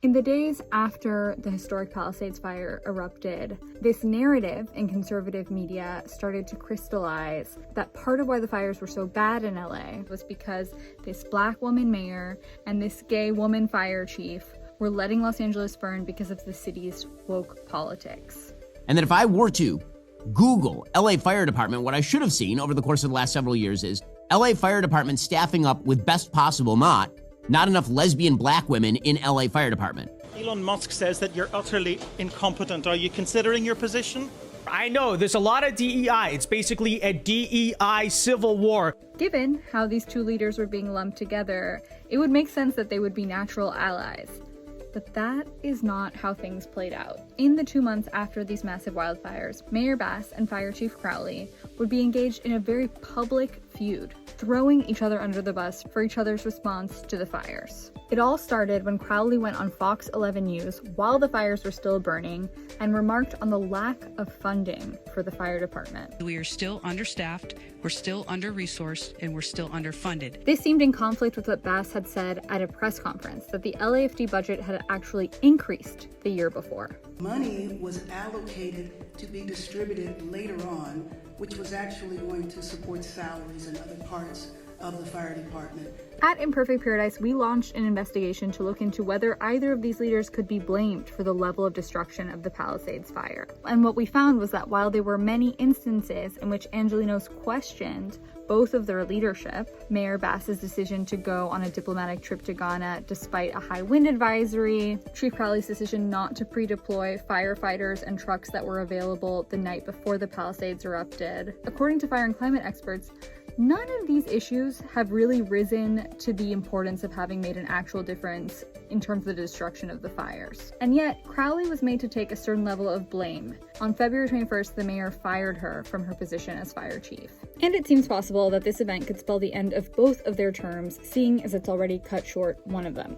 In the days after the historic Palisades fire erupted, this narrative in conservative media started to crystallize that part of why the fires were so bad in LA was because this Black woman mayor and this gay woman fire chief were letting Los Angeles burn because of the city's woke politics. And that if I were to Google LA Fire Department, what I should have seen over the course of the last several years is LA Fire Department staffing up with best possible not enough lesbian Black women in LA Fire Department. Elon Musk says that you're utterly incompetent. Are you considering your position? I know, there's a lot of DEI. It's basically a DEI civil war. Given how these two leaders were being lumped together, it would make sense that they would be natural allies. But that is not how things played out. In the 2 months after these massive wildfires, Mayor Bass and Fire Chief Crowley would be engaged in a very public feud, throwing each other under the bus for each other's response to the fires. It all started when Crowley went on Fox 11 News while the fires were still burning and remarked on the lack of funding for the fire department. We are still understaffed, we're still under-resourced, and we're still underfunded. This seemed in conflict with what Bass had said at a press conference, that the LAFD budget had actually increased the year before. Money was allocated to be distributed later on, which was actually going to support salaries and other parts of the fire department. At Imperfect Paradise, we launched an investigation to look into whether either of these leaders could be blamed for the level of destruction of the Palisades fire. And what we found was that while there were many instances in which Angelenos questioned both of their leadership, Mayor Bass's decision to go on a diplomatic trip to Ghana despite a high wind advisory, Chief Crowley's decision not to pre-deploy firefighters and trucks that were available the night before the Palisades erupted. According to fire and climate experts, none of these issues have really risen to the importance of having made an actual difference in terms of the destruction of the fires. And yet, Crowley was made to take a certain level of blame. On February 21st, the mayor fired her from her position as fire chief. And it seems possible that this event could spell the end of both of their terms, seeing as it's already cut short one of them.